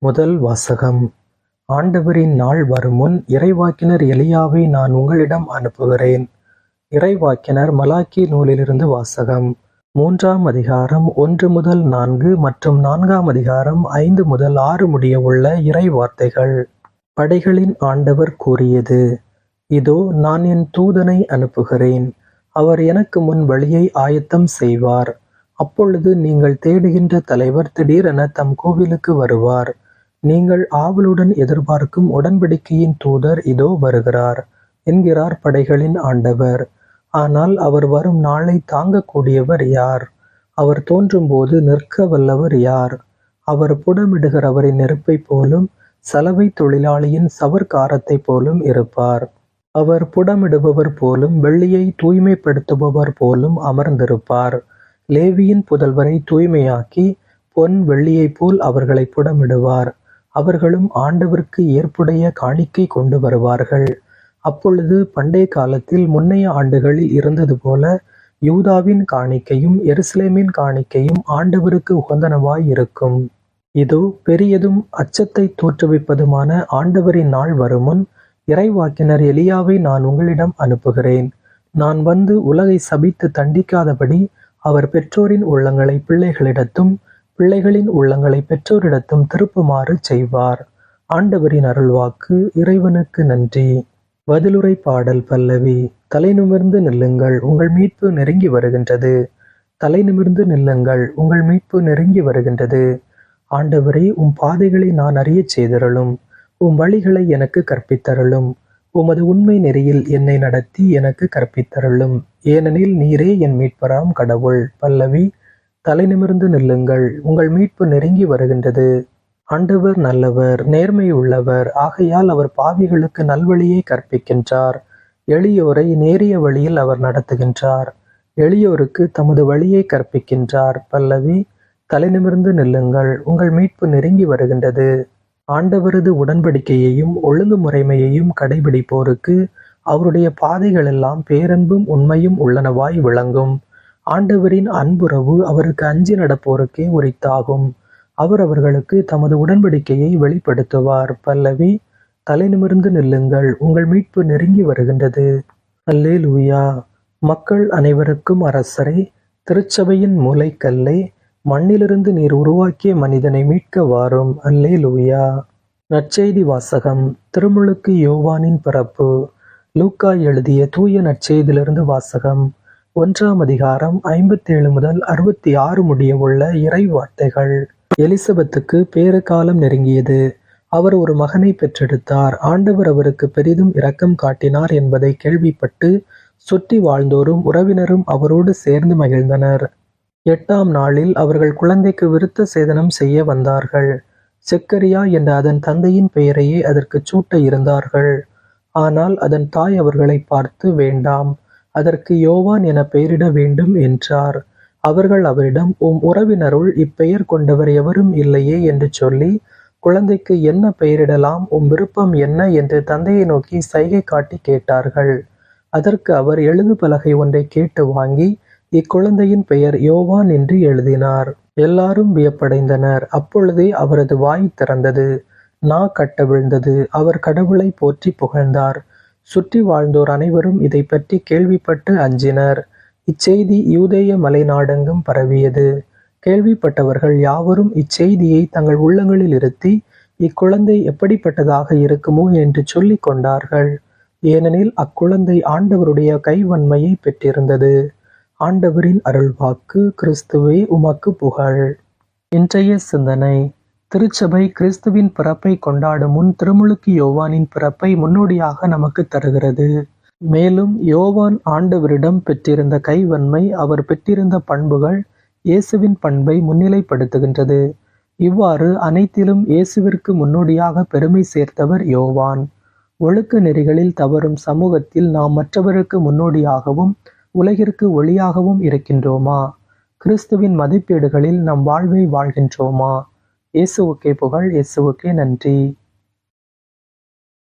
முதல் வாசகம். ஆண்டவரின் நாள் வருமுன் இறைவாக்கினர் எலியாவை நான் உங்களிடம் அனுப்புகிறேன். இறைவாக்கினர் மலாக்கி நூலிலிருந்து வாசகம். 3ஆம் அதிகாரம் 1 முதல் 4 மற்றும் 4ஆம் அதிகாரம் 5 முதல் 6 முடிய உள்ள இறை வார்த்தைகள். படைகளின் ஆண்டவர் கூறியது: இதோ நான் என் தூதனை அனுப்புகிறேன். அவர் எனக்கு முன் வழியை ஆயத்தம் செய்வார். அப்பொழுது நீங்கள் தேடுகின்ற தலைவர் திடீரென தம் கோவிலுக்கு வருவார். நீங்கள் ஆவலுடன் எதிர்பார்க்கும் உடன்படிக்கையின் தூதர் இதோ வருகிறார் என்கிறார் படைகளின் ஆண்டவர். ஆனால் அவர் வரும் நாளை தாங்கக்கூடியவர் யார்? அவர் தோன்றும்போது நிற்க வல்லவர் யார்? அவர் புடமிடுகிறவரின் நெருப்பைப் போலும் சலவை தொழிலாளியின் சவர்க்காரத்தைப் போலும் இருப்பார். அவர் புடமிடுபவர் போலும் வெள்ளியை தூய்மைப்படுத்துபவர் போலும் அமர்ந்திருப்பார். லேவியின் புதல்வரை தூய்மையாக்கி பொன் வெள்ளியைப் போல் அவர்களை புடமிடுவார். அவர்களும் ஆண்டவருக்கு ஏற்புடைய காணிக்கை கொண்டு வருவார்கள். அப்பொழுது பண்டைய காலத்தில் முன்னைய ஆண்டுகளில் இருந்தது போல யூதாவின் காணிக்கையும் எருசலேமின் காணிக்கையும் ஆண்டவருக்கு உகந்தனவாய் இருக்கும். இதோ பெரியதும் அச்சத்தை தோற்றுவிப்பதுமான ஆண்டவரின் நாள் வருமுன் இறைவாக்கினர் எலியாவை நான் உங்களிடம் அனுப்புகிறேன். நான் வந்து உலகை சபித்து தண்டிக்காதபடி அவர் பெற்றோரின் உள்ளங்களை பிள்ளைகளிடத்தும் பிள்ளைகளின் உள்ளங்களை பெற்றோரிடத்தும் திருப்புமாறு செய்வார். ஆண்டவரின் அருள்வாக்கு. இறைவனுக்கு நன்றி. பதிலுரை பாடல் பல்லவி. தலை நிமிர்ந்து நில்லுங்கள், உங்கள் மீட்பு நெருங்கி வருகின்றது. தலை நிமிர்ந்து நில்லுங்கள், உங்கள் மீட்பு நெருங்கி வருகின்றது. ஆண்டவரே, உம் பாதைகளை நான் அறியச் செய்தருளும். உம் வழிகளை எனக்கு கற்பித்தருளும். உமது உண்மை நெறியில் என்னை நடத்தி எனக்கு கற்பித்தருளும். ஏனெனில் நீரே என் மீட்பராம் கடவுள். பல்லவி. தலை நிமிர்ந்து நில்லுங்கள், உங்கள் மீட்பு நெருங்கி வருகின்றது. ஆண்டவர் நல்லவர், நேர்மை உள்ளவர். ஆகையால் அவர் பாவிகளுக்கு நல்வழியை கற்பிக்கின்றார். எளியோரை நேரிய வழியில் அவர் நடத்துகின்றார். எளியோருக்கு தமது வழியை கற்பிக்கின்றார். பல்லவி. தலை நிமிர்ந்து நில்லுங்கள், உங்கள் மீட்பு நெருங்கி வருகின்றது. ஆண்டவரது உடன்படிக்கையையும் ஒழுங்குமுறைமையையும் கடைபிடிப்போருக்கு அவருடைய பாதைகளெல்லாம் பேரன்பும் உண்மையும் உள்ளனவாய் விளங்கும். ஆண்டவரின் அன்புறவு அவருக்கு அஞ்சி நடப்போருக்கே உரித்தாகும். அவர் அவர்களுக்கு தமது உடன்படிக்கையை வெளிப்படுத்துவார். பல்லவி. தலை நிமிர்ந்து நில்லுங்கள், உங்கள் மீட்பு நெருங்கி வருகின்றது. அல்லேலூயா. மக்கள் அனைவருக்கும் அரசரை, திருச்சபையின் மூலைக்கல்லை, மண்ணிலிருந்து நீர் உருவாக்கிய மனிதனை மீட்க வாரும். அல்லேலூயா. நற்செய்தி வாசகம். திருமுழுக்கு யோவானின் பிறப்பு. லூக்கா எழுதிய தூய நற்செய்தியிலிருந்து வாசகம். 1ஆம் அதிகாரம் 57 முதல் 66 முடிய உள்ள இறை வார்த்தைகள். எலிசபெத்துக்கு பேறுகாலம் நெருங்கியது. அவர் ஒரு மகனை பெற்றெடுத்தார். ஆண்டவர் அவருக்கு பெரிதும் இரக்கம் காட்டினார் என்பதை கேள்விப்பட்டு சுற்றி வாழ்ந்தோரும் உறவினரும் அவரோடு சேர்ந்து மகிழ்ந்தனர். 8ஆம் நாளில் அவர்கள் குழந்தைக்கு விருத்த சேதனம் செய்ய வந்தார்கள். செக்கரியா என்ற அதன் தந்தையின் பெயரையே அதற்கு சூட்ட இருந்தார்கள். ஆனால் அதன் தாய் அவர்களை பார்த்து, வேண்டாம், அதற்கு யோவான் என பெயரிட வேண்டும் என்றார். அவர்கள் அவரிடம், உம் உறவினருள் இப்பெயர் கொண்டவர் எவரும் இல்லையே என்று சொல்லி, குழந்தைக்கு என்ன பெயரிடலாம், உம் விருப்பம் என்ன என்று தந்தையை நோக்கி சைகை காட்டி கேட்டார்கள். அதற்கு அவர் எழுது பலகை ஒன்றை கேட்டு வாங்கி இக்குழந்தையின் பெயர் யோவான் என்று எழுதினார். எல்லாரும் வியப்படைந்தனர். அப்பொழுதே அவரது வாய் திறந்தது, நா கட்டவிழ்ந்தது. அவர் கடவுளை போற்றி புகழ்ந்தார். சுற்றி வாழ்ந்தோர் அனைவரும் இதை பற்றி கேள்விப்பட்டு அஞ்சினர். இச்செய்தி யூதேய மலைநாடெங்கும் பரவியது. கேள்விப்பட்டவர்கள் யாவரும் இச்செய்தியை தங்கள் உள்ளங்களில் இருத்தி, இக்குழந்தை எப்படிப்பட்டதாக இருக்குமோ என்று சொல்லிக் கொண்டார்கள். ஏனெனில் அக்குழந்தை ஆண்டவருடைய கைவன்மையை பெற்றிருந்தது. ஆண்டவரின் அருள்வாக்கு. கிறிஸ்துவே உமக்கு புகழ். இன்றைய சிந்தனை. திருச்சபை கிறிஸ்துவின் பிறப்பை கொண்டாடும் முன் திருமுழுக்கு யோவானின் பிறப்பை முன்னோடியாக நமக்கு தருகிறது. மேலும் யோவான் ஆண்டவரிடம் பெற்றிருந்த கைவன்மை, அவர் பெற்றிருந்த பண்புகள் இயேசுவின் பண்பை முன்னிலைப்படுத்துகின்றது. இவ்வாறு அனைத்திலும் இயேசுவிற்கு முன்னோடியாக பெருமை சேர்த்தவர் யோவான். ஒழுக்க நெறிகளில் தவறும் சமூகத்தில் நாம் மற்றவருக்கு முன்னோடியாகவும் உலகிற்கு ஒளியாகவும் இருக்கின்றோமா? கிறிஸ்துவின் மதிப்பீடுகளில் நம் வாழ்வை வாழ்கின்றோமா? இயேசுவுக்கே புகழ். இயேசுவுக்கே நன்றி.